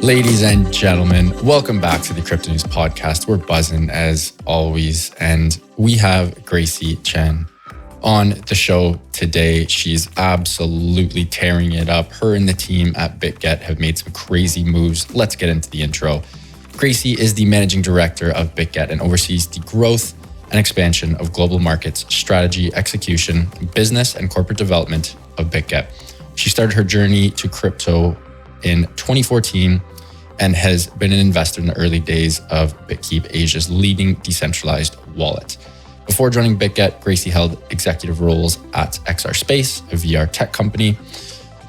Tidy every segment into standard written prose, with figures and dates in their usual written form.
Ladies and gentlemen, welcome back to the CryptoNews podcast. We're buzzing as always, and we have Gracy Chen on the show today. She's absolutely tearing it up. Her and the team at Bitget have made some crazy moves. Let's get into the intro. Gracy is the Managing Director of Bitget and oversees the growth and expansion of global markets, strategy, execution, business, and corporate development of Bitget. She started her journey to crypto in 2014 and has been an investor in the early days of BitKeep, Asia's leading decentralized wallet. Before joining Bitget, Gracy held executive roles at XRSPACE, a VR tech company.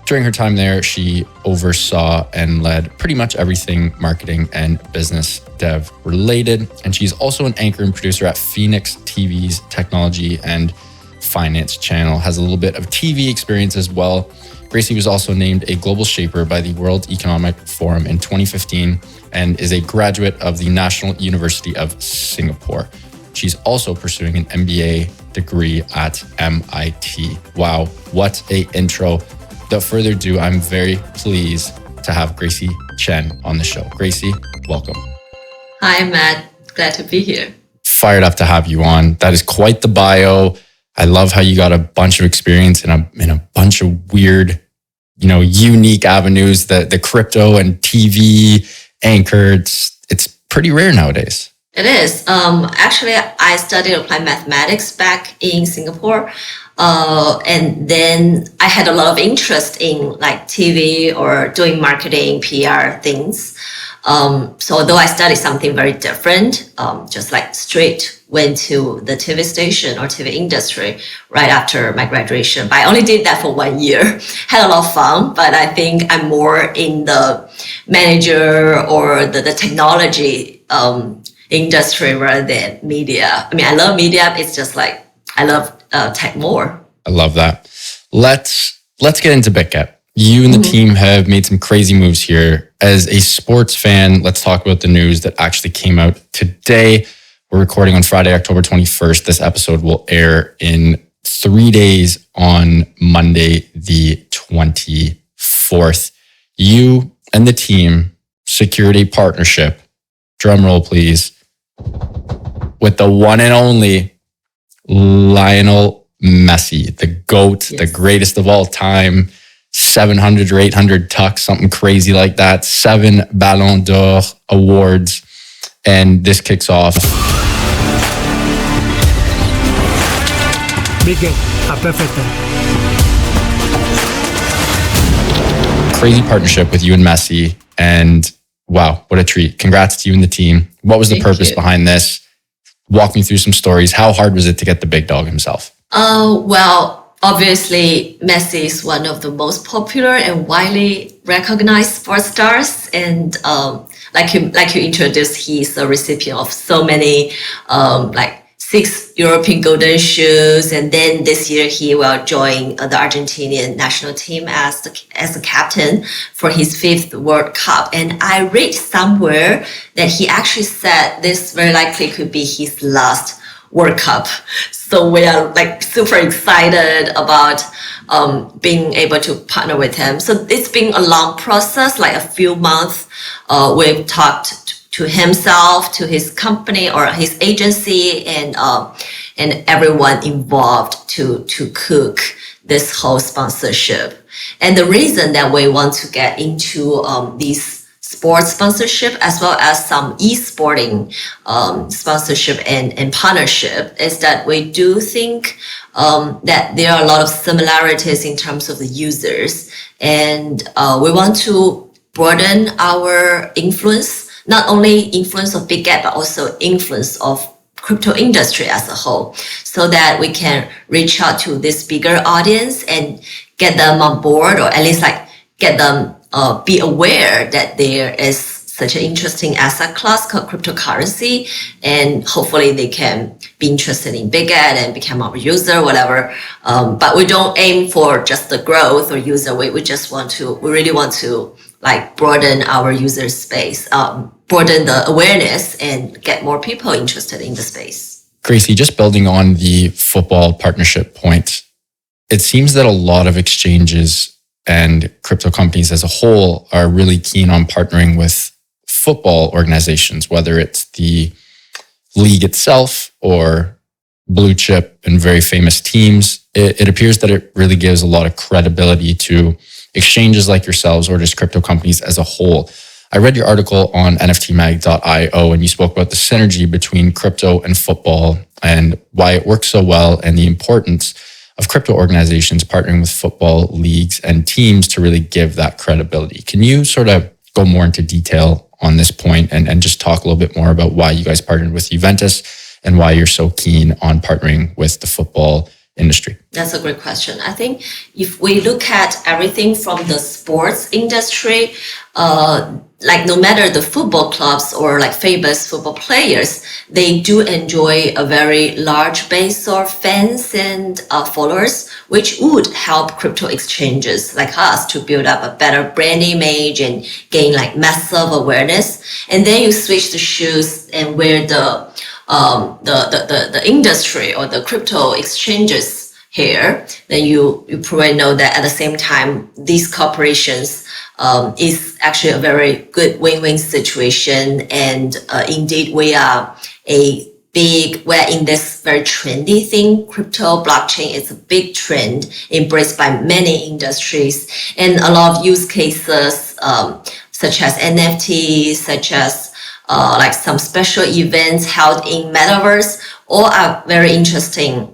During her time there, she oversaw and led pretty much everything marketing and business dev related. And she's also an anchor and producer at Phoenix TV's technology and finance channel, has a little bit of TV experience as well. Gracy was also named a global shaper by the World Economic Forum in 2015 and is a graduate of the National University of Singapore. She's also pursuing an MBA degree at MIT. Wow, what a intro. Without further ado, I'm very pleased to have Gracy Chen on the show. Gracy, welcome. Hi, Matt. Glad to be here. Fired up to have you on. That is quite the bio. I love how you got a bunch of experience in a bunch of weird, unique avenues. The crypto and TV anchor, it's pretty rare nowadays. It is. Actually, I studied applied mathematics back in Singapore. And then I had a lot of interest in like TV or doing marketing, PR things. So although I studied something very different, just like straight went to the TV station or TV industry right after my graduation. But I only did that for 1 year. Had a lot of fun, but I think I'm more in the manager or the technology industry rather than media. I mean, I love media. It's just like I love tech more. I love that. Let's get into Bitget. You and the team have made some crazy moves here. As a sports fan, let's talk about the news that actually came out today. We're recording on Friday, October 21st. This episode will air in 3 days on Monday, the 24th. You and the team secured a partnership, drum roll please, with the one and only Lionel Messi, the GOAT, yes, the greatest of all time. 700 or 800 tucks, something crazy like that. 7 Ballon d'Or awards. And this kicks off. Bitget, a perfect. Crazy partnership with you and Messi. And wow, what a treat. Congrats to you and the team. What was the purpose behind this? Walk me through some stories. How hard was it to get the big dog himself? Well, obviously, Messi is one of the most popular and widely recognized sports stars. And like you introduced, he's a recipient of so many, 6 European Golden Shoes. And then this year, he will join the Argentinian national team as a captain for his 5th World Cup. And I read somewhere that he actually said this very likely could be his last World Cup. So we are like super excited about being able to partner with him. So it's been a long process, like a few months. We've talked to himself, to his company or his agency, and everyone involved to cook this whole sponsorship. And the reason that we want to get into these sports sponsorship as well as some e-sporting sponsorship and partnership is that we do think that there are a lot of similarities in terms of the users, and we want to broaden our influence, not only influence of Bitget but also influence of crypto industry as a whole, so that we can reach out to this bigger audience and get them on board, or at least like get them be aware that there is such an interesting asset class called cryptocurrency, and hopefully they can be interested in Bitget and become our user, whatever. But we don't aim for just the growth or user. We really want to like broaden our user space, broaden the awareness and get more people interested in the space. Gracy, just building on the football partnership point, it seems that a lot of exchanges and crypto companies as a whole are really keen on partnering with football organizations, whether it's the league itself or blue chip and very famous teams. It appears that it really gives a lot of credibility to exchanges like yourselves or just crypto companies as a whole. I read your article on nftmag.io and you spoke about the synergy between crypto and football and why it works so well and the importance of crypto organizations partnering with football leagues and teams to really give that credibility. Can you sort of go more into detail on this point and just talk a little bit more about why you guys partnered with Juventus and why you're so keen on partnering with the football industry? That's a great question. I think if we look at everything from the sports industry, like no matter the football clubs or like famous football players, they do enjoy a very large base of fans and followers, which would help crypto exchanges like us to build up a better brand image and gain like massive awareness. And then you switch the shoes and where the industry or the crypto exchanges here, then you probably know that at the same time, these corporations is actually a very good win-win situation. And indeed, we're in this very trendy thing. Crypto blockchain is a big trend embraced by many industries and a lot of use cases such as NFTs, such as like some special events held in metaverse, all are very interesting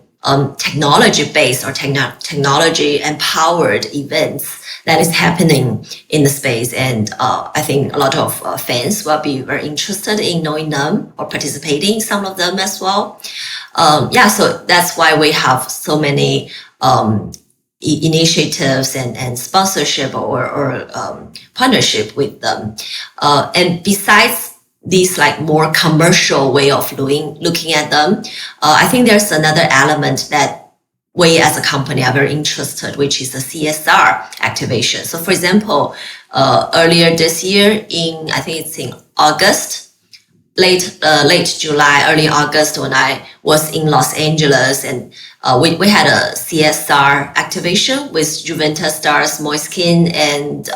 technology-based or technology-empowered events that is happening in the space. And I think a lot of fans will be very interested in knowing them or participating in some of them as well. So that's why we have so many initiatives and sponsorship or partnership with them. And besides this like more commercial way of looking at them, I think there's another element that we as a company are very interested, which is the CSR activation. So for example, earlier this year I think it's in August, late July, early August, when I was in Los Angeles, and we had a CSR activation with Juventus stars Moiskin and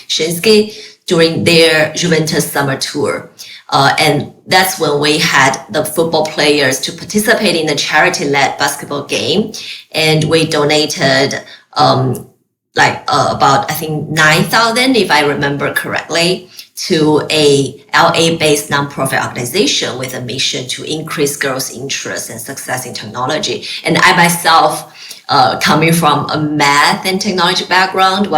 Shinsky during their Juventus summer tour. And that's when we had the football players to participate in the charity-led basketball game. And we donated about, I think, 9,000, if I remember correctly, to a LA-based nonprofit organization with a mission to increase girls' interest and success in technology. And I myself, coming from a math and technology background,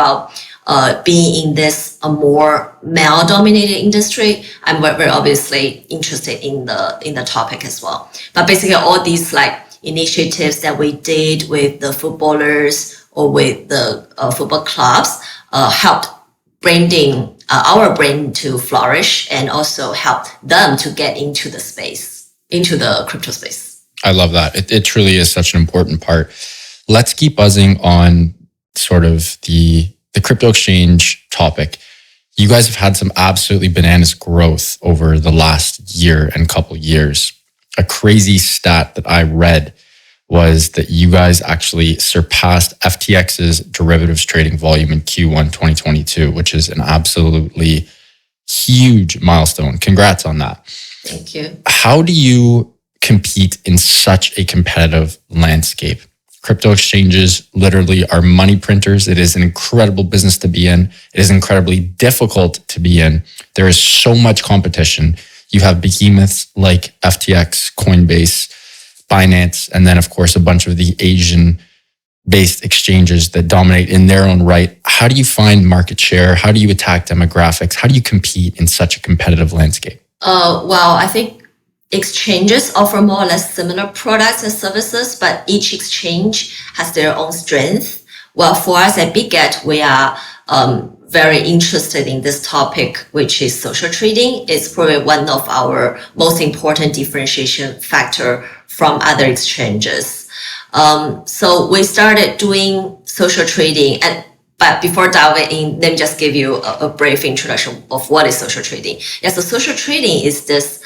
being in this a more male-dominated industry, I'm very obviously interested in the topic as well. But basically, all these like initiatives that we did with the footballers or with the football clubs helped branding our brand to flourish and also help them to get into the space, into the crypto space. I love that. It truly is such an important part. Let's keep buzzing on sort of the crypto exchange topic. You guys have had some absolutely bananas growth over the last year and couple years. A crazy stat that I read was that you guys actually surpassed FTX's derivatives trading volume in Q1 2022, which is an absolutely huge milestone. Congrats on that. Thank you. How do you compete in such a competitive landscape? Crypto exchanges literally are money printers. It is an incredible business to be in. It is incredibly difficult to be in. There is so much competition. You have behemoths like FTX, Coinbase, Binance, and then of course a bunch of the Asian-based exchanges that dominate in their own right. How do you find market share? How do you attack demographics? How do you compete in such a competitive landscape? I think exchanges offer more or less similar products and services, but each exchange has their own strength. Well, for us at Bitget, we are very interested in this topic, which is social trading. It's probably one of our most important differentiation factor from other exchanges. So we started doing social trading, and But before diving in, let me just give you a brief introduction of what is social trading. Yeah, so social trading is this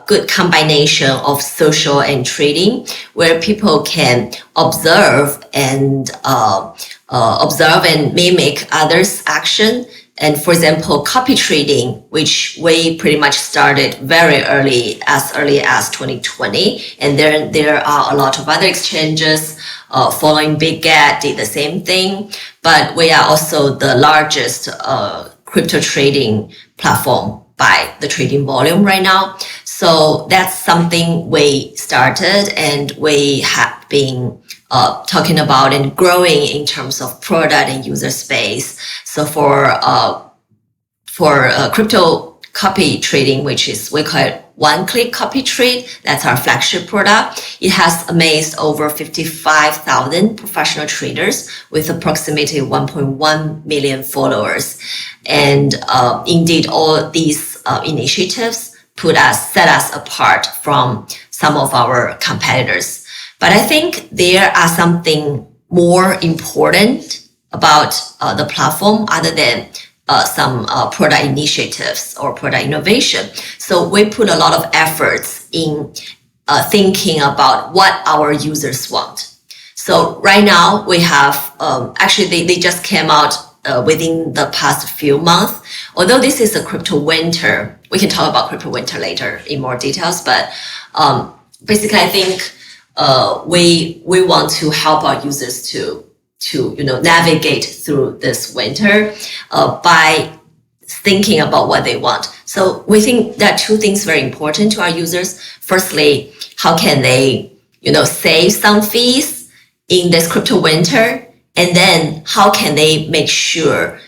good combination of social and trading, where people can observe and mimic others' action. And for example, copy trading, which we pretty much started very early as 2020. And then there are a lot of other exchanges following BitGet did the same thing. But we are also the largest crypto trading platform by the trading volume right now. So that's something we started and we have been talking about and growing in terms of product and user space. So for crypto copy trading, which is we call it one-click copy trade, that's our flagship product. It has amazed over 55,000 professional traders with approximately 1.1 million followers. And indeed, all these initiatives set us apart from some of our competitors. But I think there are something more important about the platform other than some product initiatives or product innovation. So we put a lot of efforts in thinking about what our users want. So right now we have, actually they just came out within the past few months. Although this is a crypto winter, we can talk about crypto winter later in more details, but basically I think we want to help our users to navigate through this winter by thinking about what they want. So we think there are two things very important to our users. Firstly, how can they save some fees in this crypto winter? And then how can they make sure,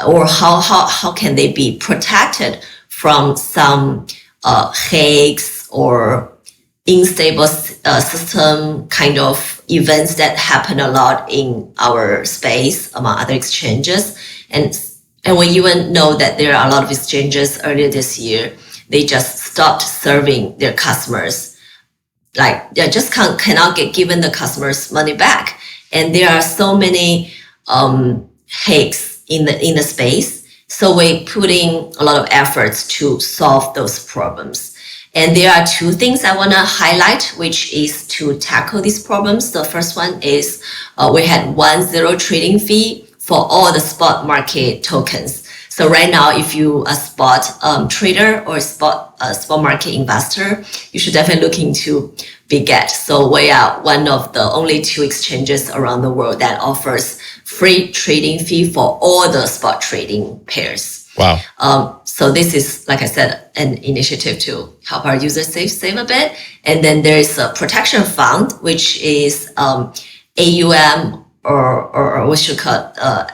or how can they be protected from some hacks or unstable system kind of events that happen a lot in our space among other exchanges. And we even know that there are a lot of exchanges earlier this year, they just stopped serving their customers. Like they just cannot get given the customers money back. And there are so many hacks in the space. So we put in a lot of efforts to solve those problems. And there are two things I want to highlight, which is to tackle these problems. The first one is we had 1-0 trading fee for all the spot market tokens. So right now, if you are a spot trader or spot market investor, you should definitely look into BitGet. So we are one of the only two exchanges around the world that offers free trading fee for all the spot trading pairs. Wow. So this is, like I said, an initiative to help our users save a bit. And then there is a protection fund, which is AUM or what you call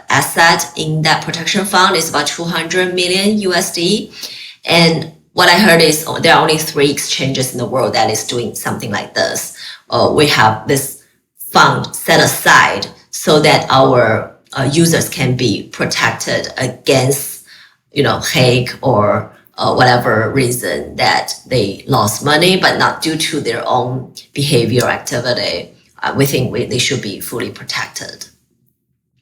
asset in that protection fund is about 200 million USD. And what I heard is there are only 3 exchanges in the world that is doing something like this. We have this fund set aside so that our users can be protected against hack or whatever reason that they lost money, but not due to their own behavior or activity. We think they should be fully protected.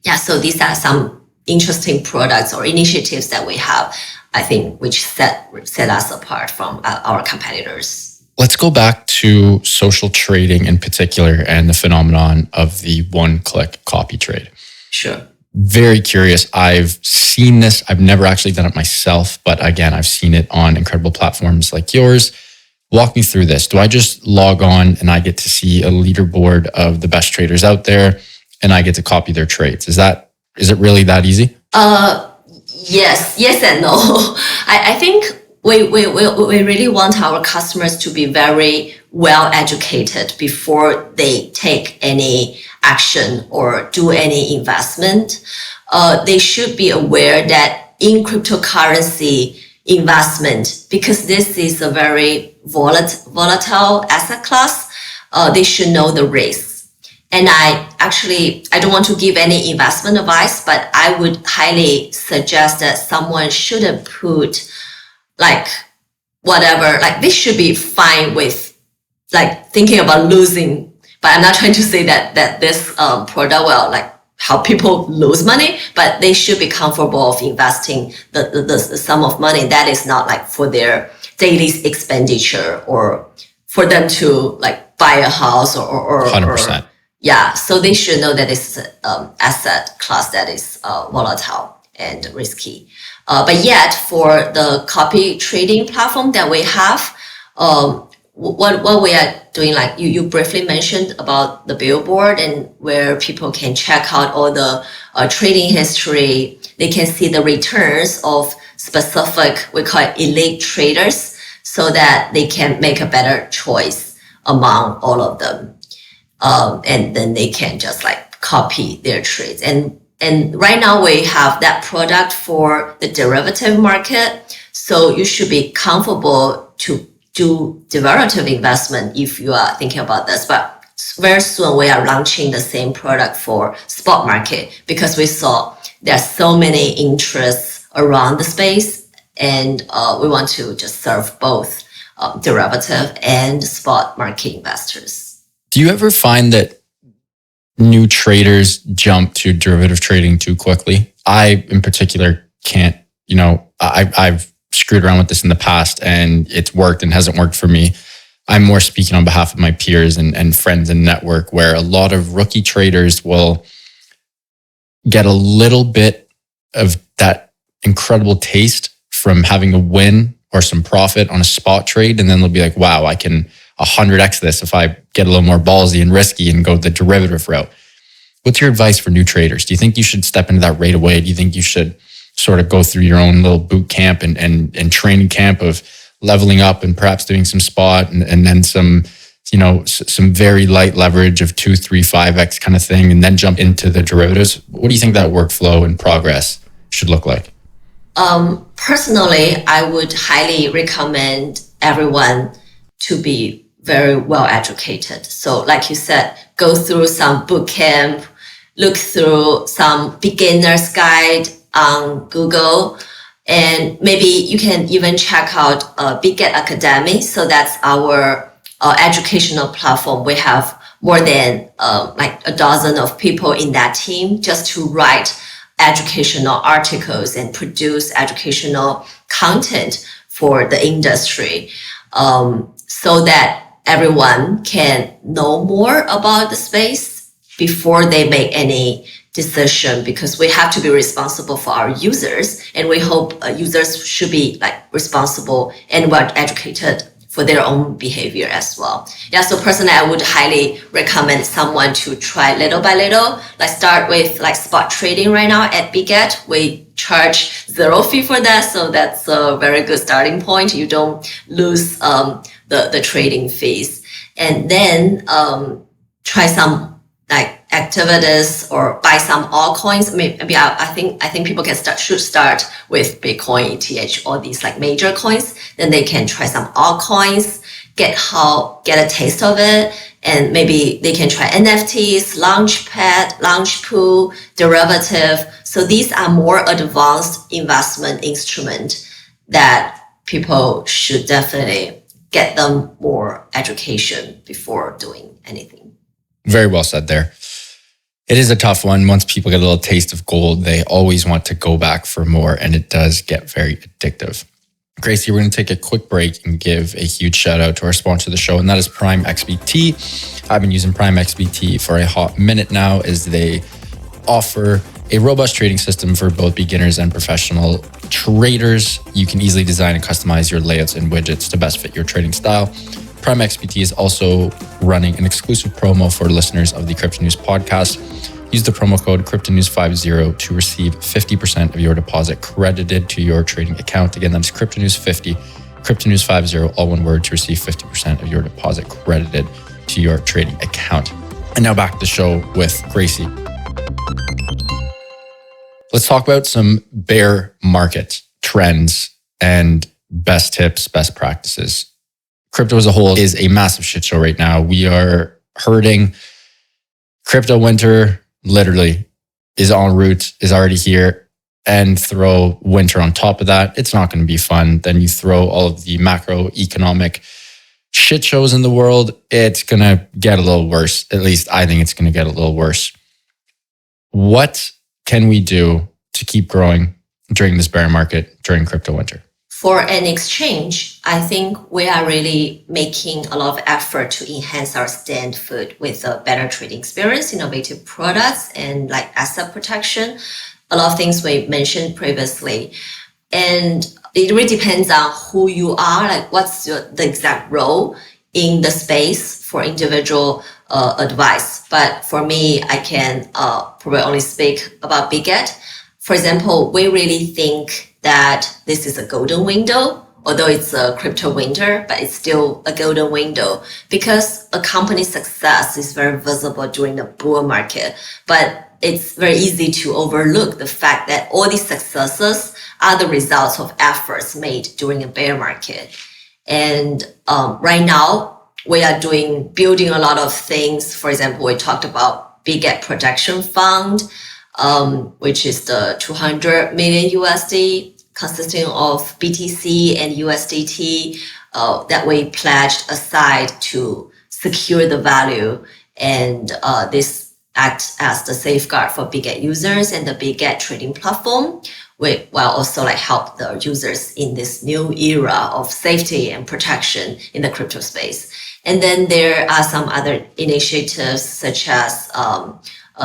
Yeah, so these are some interesting products or initiatives that we have, I think, which set us apart from our competitors. Let's go back to social trading in particular and the phenomenon of the one-click copy trade. Sure. Very curious. I've seen this. I've never actually done it myself, but again, I've seen it on incredible platforms like yours. Walk me through this. Do I just log on and I get to see a leaderboard of the best traders out there and I get to copy their trades? Is it really that easy? Yes and no. I think we really want our customers to be very well educated before they take any action or do any investment. They should be aware that in cryptocurrency investment, because this is a very volatile asset class, they should know the risks. And I don't want to give any investment advice, but I would highly suggest that someone shouldn't put they should be fine with thinking about losing. But I'm not trying to say that this product will help people lose money, but they should be comfortable of investing the sum of money that is not like for their daily expenditure or for them to like buy a house or 100%. Yeah, so they should know that it's an asset class that is volatile and risky. But yet, for the copy trading platform that we have, what we are doing, like you briefly mentioned about the billboard and where people can check out all the trading history. They can see the returns of specific, we call it elite traders, so that they can make a better choice among all of them. And then they can just like copy their trades. And right now we have that product for the derivative market. So you should be comfortable to do derivative investment if you are thinking about this. But very soon we are launching the same product for spot market because we saw there are so many interests around the space, and we want to just serve both derivative and spot market investors. Do you ever find that new traders jump to derivative trading too quickly? I, in particular, can't, I've screwed around with this in the past and it's worked and hasn't worked for me. I'm more speaking on behalf of my peers and friends and network, where a lot of rookie traders will get a little bit of that incredible taste from having a win or some profit on a spot trade. And then they'll be like, wow, I can 100x this if I get a little more ballsy and risky and go the derivative route. What's your advice for new traders? Do you think you should step into that right away? Do you think you should sort of go through your own little boot camp and training camp of leveling up and perhaps doing some spot and then some very light leverage of 2, 3, 5x kind of thing, and then jump into the derivatives? What do you think that workflow and progress should look like? Personally, I would highly recommend everyone to be very well educated. So like you said, go through some boot camp, look through some beginner's guide on Google, and maybe you can even check out Bitget Academy. So that's our educational platform. We have more than like a dozen of people in that team just to write educational articles and produce educational content for the industry, so that everyone can know more about the space before they make any decision, because we have to be responsible for our users, and we hope users should be like responsible and well educated for their own behavior as well. Yeah, so personally, I would highly recommend someone to try little by little, like start with like spot trading right now at Bitget. We charge 0 fee for that. So that's a very good starting point. You don't lose the trading fees. And then try some like activities or buy some altcoins. Maybe I think people should start with Bitcoin, ETH, all these like major coins. Then they can try some altcoins, get a taste of it, and maybe they can try NFTs, Launchpad, Launchpool, derivative. So these are more advanced investment instruments that people should definitely get them more education before doing anything. Very well said there. It is a tough one. Once people get a little taste of gold, they always want to go back for more, and it does get very addictive. Gracie, we're going to take a quick break and give a huge shout out to our sponsor of the show, and that is PrimeXBT. I've been using PrimeXBT for a hot minute now, as they offer a robust trading system for both beginners and professional traders. You can easily design and customize your layouts and widgets to best fit your trading style. PrimeXBT is also running an exclusive promo for listeners of the CryptoNews podcast. Use the promo code CryptoNews50 to receive 50% of your deposit credited to your trading account. Again, that's CryptoNews50, CryptoNews50, all one word, to receive 50% of your deposit credited to your trading account. And now back to the show with Gracie. Let's talk about some bear market trends and best tips, best practices. Crypto as a whole is a massive shit show right now. We are hurting. Crypto winter literally is en route, is already here, and throw winter on top of that. It's not going to be fun. Then you throw all of the macroeconomic shit shows in the world. It's going to get a little worse. At least I think it's going to get a little worse. What can we do to keep growing during this bear market, during crypto winter? For an exchange, I think we are really making a lot of effort to enhance our stand foot with a better trading experience, innovative products, and like asset protection. A lot of things we mentioned previously. And it really depends on who you are, like what's the exact role in the space for individual advice. But for me, I can probably only speak about Bitget. For example, we really think that this is a golden window, although it's a crypto winter, but it's still a golden window because a company's success is very visible during the bull market. But it's very easy to overlook the fact that all these successes are the results of efforts made during a bear market. And right now, we are building a lot of things. For example, we talked about Bitget Protection Fund, which is the 200 million USD consisting of BTC and USDT that we pledged aside to secure the value. And this acts as the safeguard for Bitget users and the Bitget trading platform, while also like help the users in this new era of safety and protection in the crypto space. And then there are some other initiatives such as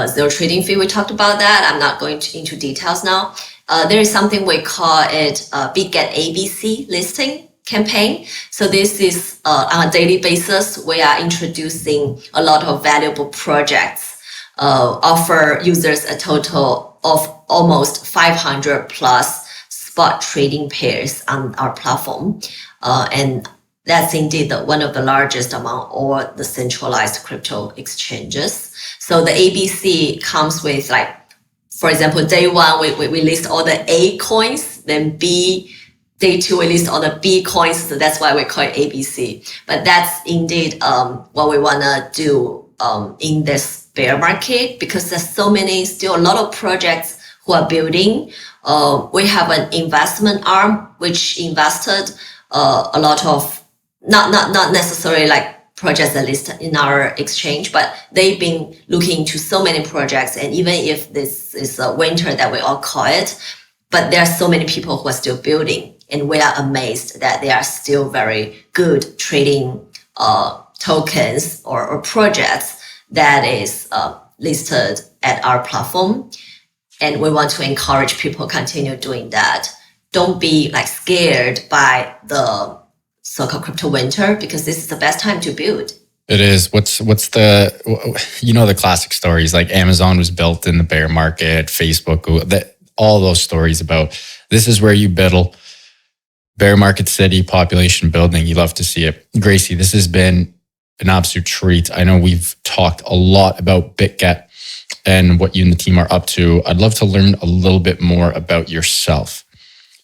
zero trading fee. We talked about that. I'm not going into details now. There is something we call it Bitget ABC listing campaign. So this is on a daily basis. We are introducing a lot of valuable projects, offer users a total of almost 500 plus spot trading pairs on our platform. And that's indeed one of the largest among all the centralized crypto exchanges. So the ABC comes with like, for example, day one, we list all the A coins, then B, day two, we list all the B coins. So that's why we call it ABC. But that's indeed what we want to do in this bear market, because there's still a lot of projects who are building. We have an investment arm, which invested a lot of, not necessarily like projects that listed in our exchange, but they've been looking into so many projects. And even if this is a winter that we all call it, but there are so many people who are still building, and we are amazed that they are still very good trading tokens or projects that is listed at our platform. And we want to encourage people continue doing that. Don't be like scared by the so-called crypto winter, because this is the best time to build. It is. What's the, the classic stories, like Amazon was built in the bear market, Facebook, all those stories about this is where you biddle. Bear market city, population building. You love to see it. Gracy, this has been an absolute treat. I know we've talked a lot about Bitget and what you and the team are up to. I'd love to learn a little bit more about yourself.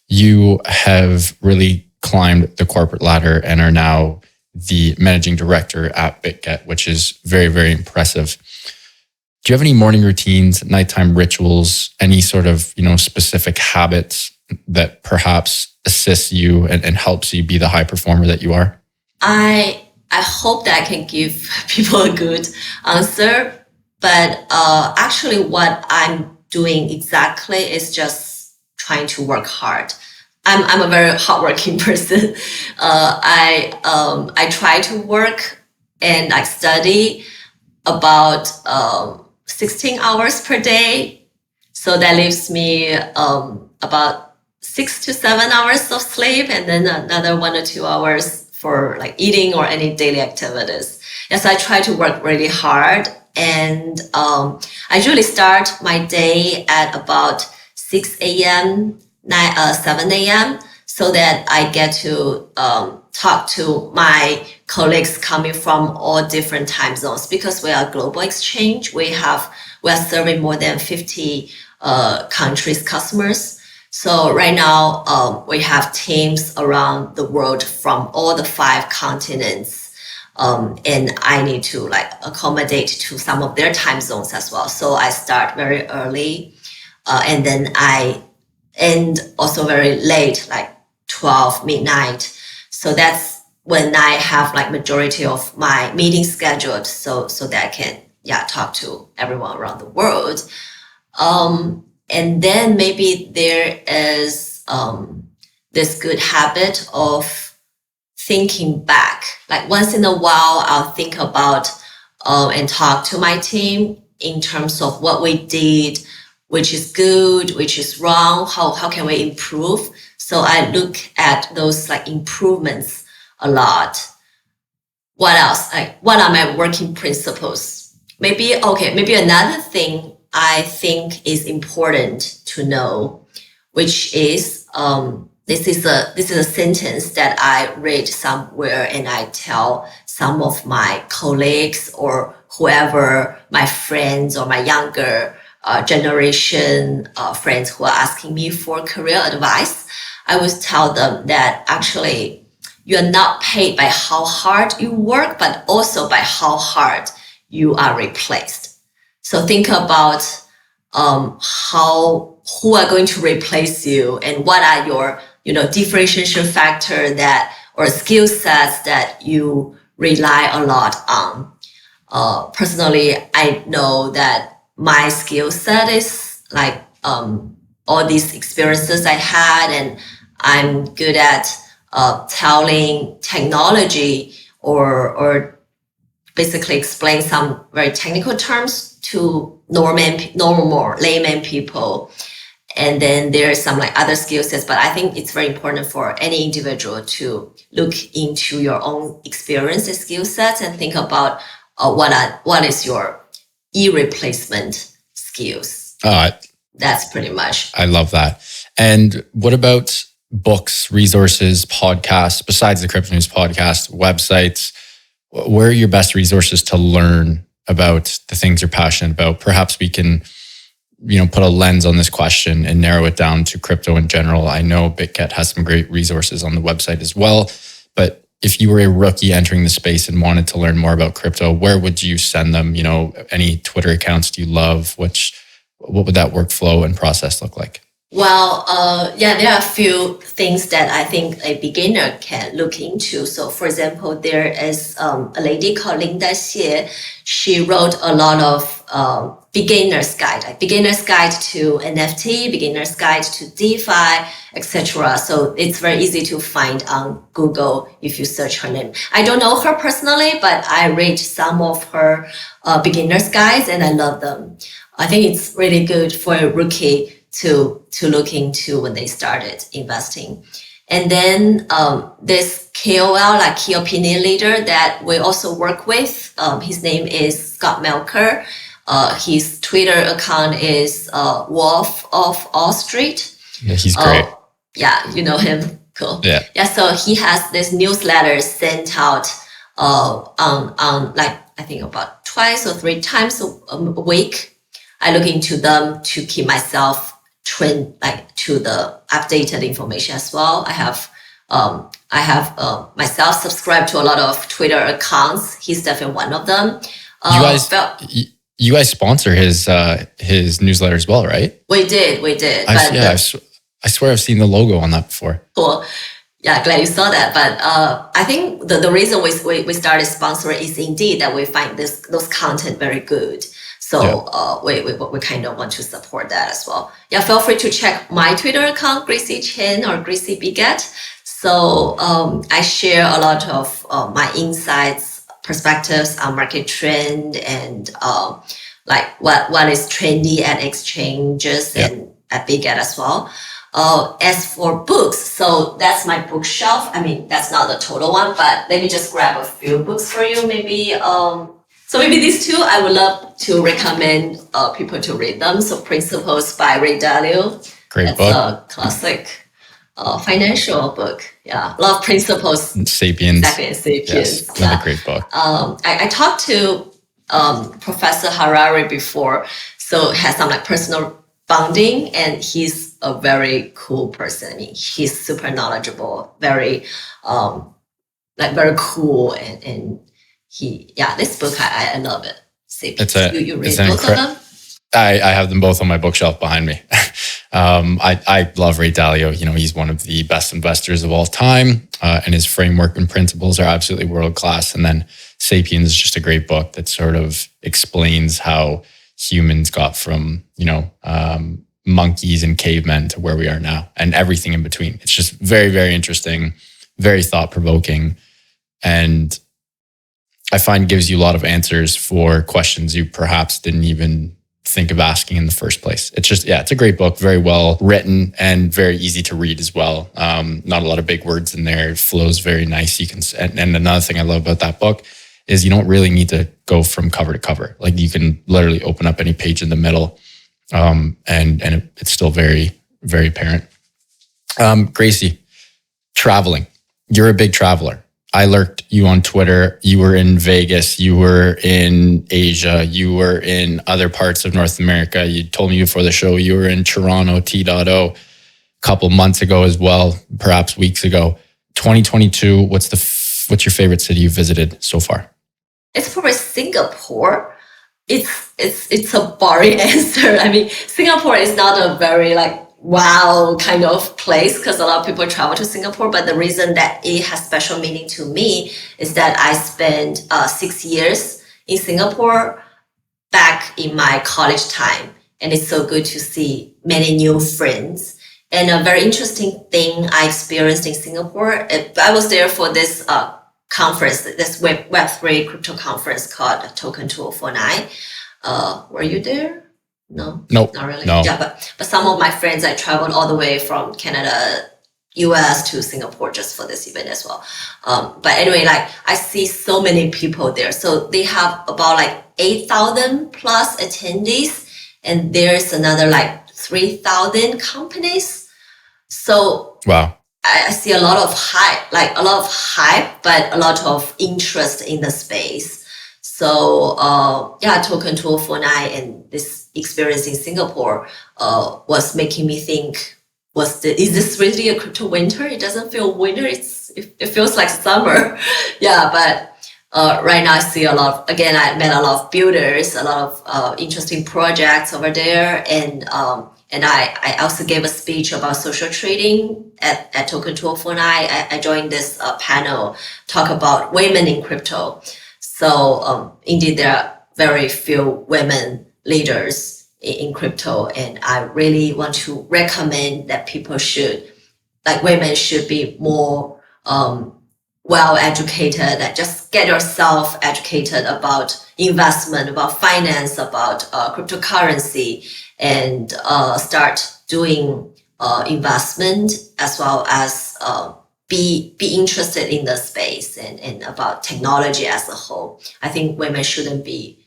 You have really climbed the corporate ladder and are now the managing director at Bitget, which is very, very impressive. Do you have any morning routines, nighttime rituals, any sort of, specific habits that perhaps assists you and helps you be the high performer that you are? I hope that I can give people a good answer, but actually what I'm doing exactly is just trying to work hard. I'm a very hardworking person. I try to work and I study about 16 hours per day. So that leaves me about 6 to 7 hours of sleep, and then another 1 or 2 hours for like eating or any daily activities. Yes, I try to work really hard, and I usually start my day at about 6 a.m. 7 a.m. so that I get to talk to my colleagues coming from all different time zones, because we are a global exchange. We are serving more than 50 countries customers. So right now we have teams around the world from all the 5 continents. And I need to like accommodate to some of their time zones as well. So I start very early and then I end also very late, like 12 midnight. So that's when I have like majority of my meetings scheduled so that I can talk to everyone around the world. And then maybe there is this good habit of thinking back. Like once in a while, I'll think about and talk to my team in terms of what we did, which is good, which is wrong, how can we improve. So I look at those like improvements a lot. What else? Like what are my working principles? Maybe another thing I think is important to know, which is this is a sentence that I read somewhere, and I tell some of my colleagues or whoever, my friends or my younger generation friends who are asking me for career advice. I would tell them that actually you're not paid by how hard you work, but also by how hard you are replaced. So think about who are going to replace you, and what are your differentiation factor or skill sets that you rely a lot on. Personally, I know that my skill set is like all these experiences I had, and I'm good at telling technology or basically explain some very technical terms to normal layman people. And then there's some like other skill sets, but I think it's very important for any individual to look into your own experience and skill sets and think about what is your e-replacement skills. That's pretty much. I love that. And what about books, resources, podcasts, besides the CryptoNews podcast, websites? Where are your best resources to learn about the things you're passionate about? Perhaps we can, put a lens on this question and narrow it down to crypto in general. I know BitGet has some great resources on the website as well, but if you were a rookie entering the space and wanted to learn more about crypto, where would you send them? Any Twitter accounts do you love? What would that workflow and process look like? Well, there are a few things that I think a beginner can look into. So, for example, there is a lady called Linda Xie. She wrote a lot of beginner's guide, like beginner's guide to NFT, beginner's guide to DeFi, etc. So it's very easy to find on Google if you search her name. I don't know her personally, but I read some of her beginner's guides and I love them. I think it's really good for a rookie to look into when they started investing. And then this KOL, like key opinion leader, that we also work with, his name is Scott Melker. His Twitter account is Wolf of Wall Street. Yeah, he's great. You know him. Cool. Yeah. So he has this newsletter sent out on like I think about twice or three times a week. I look into them to keep myself trained to the updated information as well. I have myself subscribed to a lot of Twitter accounts. He's definitely one of them. You guys sponsor his newsletter as well, right? We did. I swear I've seen the logo on that before. Cool. Yeah, glad you saw that. But I think the reason we started sponsoring is indeed that we find those content very good. So we kind of want to support that as well. Yeah, feel free to check my Twitter account, Gracy Chen or Gracy Bitget. So I share a lot of my insights, perspectives on market trend and like what is trendy at exchanges and at Bitget as well. As for books, so that's my bookshelf. I mean, that's not the total one, but let me just grab a few books for you. Maybe so maybe these two I would love to recommend people to read them. So Principles by Ray Dalio. Great book. That's a classic financial book. Yeah, love Principles. Sapiens. Exactly, Sapiens. Yes, another great book. I talked to Professor Harari before, so has some like personal bonding, and he's a very cool person. I mean, he's super knowledgeable, very very cool, and this book I love it. You read both of them? I have them both on my bookshelf behind me. I love Ray Dalio. He's one of the best investors of all time, and his framework and principles are absolutely world class. And then Sapiens is just a great book that sort of explains how humans got from, monkeys and cavemen to where we are now, and everything in between. It's just very, very interesting, very thought-provoking, and I find gives you a lot of answers for questions you perhaps didn't even think of asking in the first place. It's just, it's a great book, very well written and very easy to read as well. Not a lot of big words in there. It flows very nice. You can, and another thing I love about that book is you don't really need to go from cover to cover. Like you can literally open up any page in the middle, and it's still very, very apparent. Gracy, traveling. You're a big traveler. I lurked you on Twitter. You were in Vegas. You were in Asia. You were in other parts of North America. You told me before the show you were in Toronto, T.O, a couple months ago as well, perhaps weeks ago. 2022, what's your favorite city you visited so far? It's probably Singapore. It's a boring answer. I mean, Singapore is not a very wow kind of place because a lot of people travel to Singapore. But the reason that it has special meaning to me is that I spent 6 years in Singapore back in my college time. And it's so good to see many new friends. And a very interesting thing I experienced in Singapore, I was there for this conference, this Web3 crypto conference called Token 2049. Were you there? No, nope, not really. No. Yeah, but some of my friends, I traveled all the way from Canada, US to Singapore just for this event as well. But anyway, I see so many people there. So they have about 8,000 plus attendees, and there's another 3,000 companies. So wow. I see a lot of hype, but a lot of interest in the space. So Token 2049 and this experience in Singapore was making me think, is this really a crypto winter? It doesn't feel winter. It feels like summer. Yeah, but right now I see I met a lot of builders, a lot of interesting projects over there, and I also gave a speech about social trading at Token 2049. I joined this panel talk about women in crypto. So indeed, there are very few women leaders in crypto, and I really want to recommend that women should be more well educated. That just get yourself educated about investment, about finance, about cryptocurrency, and start doing investment as well as be interested in the space and about technology as a whole. I think women shouldn't be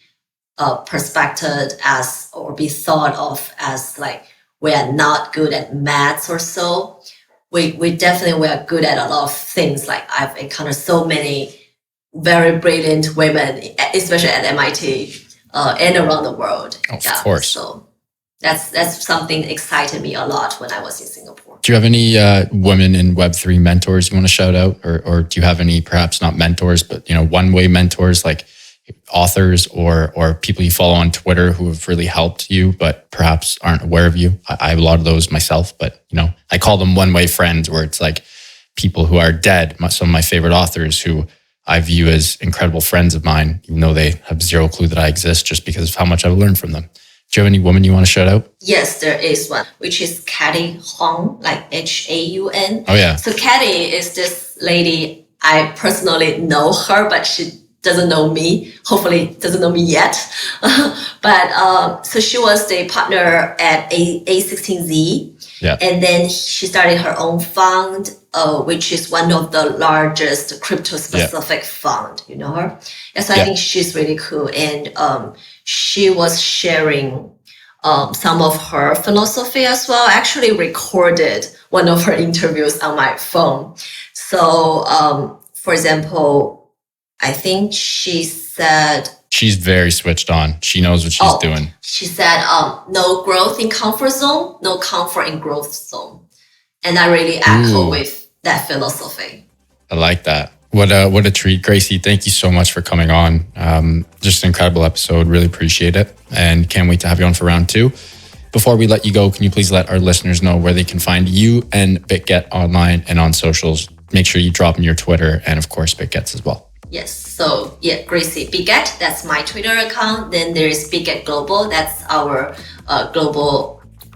perspected as or be thought of as we are not good at maths or so. We are good at a lot of things. I've encountered so many very brilliant women, especially at MIT and around the world. Of course. So that's something that excited me a lot when I was in Singapore. Do you have any women in Web3 mentors you want to shout out? Or do you have any, perhaps not mentors, but one-way mentors, like authors or people you follow on Twitter who have really helped you, but perhaps aren't aware of you? I have a lot of those myself, but I call them one-way friends, where it's like people who are dead. Some of my favorite authors who I view as incredible friends of mine, even though they have zero clue that I exist, just because of how much I've learned from them. Do you have any women you want to shout out? Yes, there is one, which is Katie Huang, Haun. Oh, yeah. So Katie is this lady, I personally know her, but she doesn't know me, hopefully doesn't know me yet. But so she was the partner at A16Z. Yeah. And then she started her own fund, which is one of the largest crypto-specific fund. You know her? Yeah, so I think she's really cool. And she was sharing some of her philosophy as well. I actually recorded one of her interviews on my phone. So, for example, I think she said... She's very switched on. She knows what she's doing. She said, no growth in comfort zone, no comfort in growth zone. And I really echo with that philosophy. I like that. What a treat. Gracy, thank you so much for coming on. Just an incredible episode. Really appreciate it. And can't wait to have you on for round 2. Before we let you go, can you please let our listeners know where they can find you and BitGet online and on socials? Make sure you drop in your Twitter and, of course, BitGet's as well. Yes. So yeah, Gracy Bitget, that's my Twitter account. Then there is Bitget Global, that's our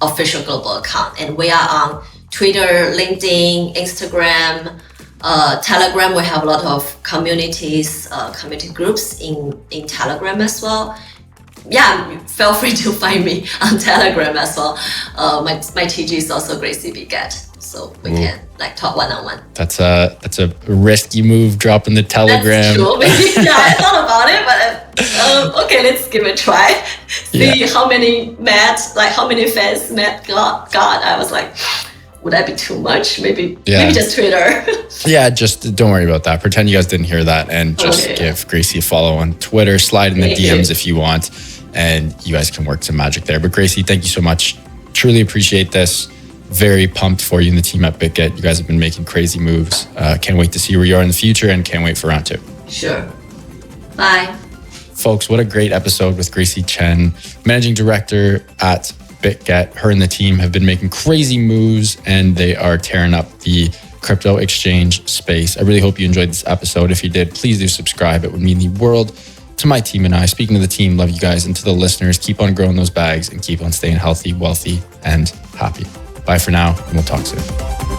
official global account. And we are on Twitter, LinkedIn, Instagram, Telegram. We have a lot of communities, community groups in Telegram as well. Yeah, feel free to find me on Telegram as well. My TG is also Gracy Bitget, so we can like talk one-on-one. That's a risky move, dropping the Telegram. That's true. Maybe, yeah, I thought about it, but okay, let's give it a try. See how many fans Matt got. I was like, would that be too much? Maybe just Twitter. Yeah, just don't worry about that. Pretend you guys didn't hear that, and just give Gracy a follow on Twitter. Slide in the DMs if you want, and you guys can work some magic there. But Gracy, thank you so much. Truly appreciate this. Very pumped for you and the team at BitGet. You guys have been making crazy moves. Can't wait to see where you are in the future, and can't wait for round 2. Sure. Bye. Folks, what a great episode with Gracy Chen, Managing Director at BitGet. Her and the team have been making crazy moves, and they are tearing up the crypto exchange space. I really hope you enjoyed this episode. If you did, please do subscribe. It would mean the world to my team and I. Speaking to the team, love you guys. And to the listeners, keep on growing those bags and keep on staying healthy, wealthy, and happy. Bye for now, and we'll talk soon.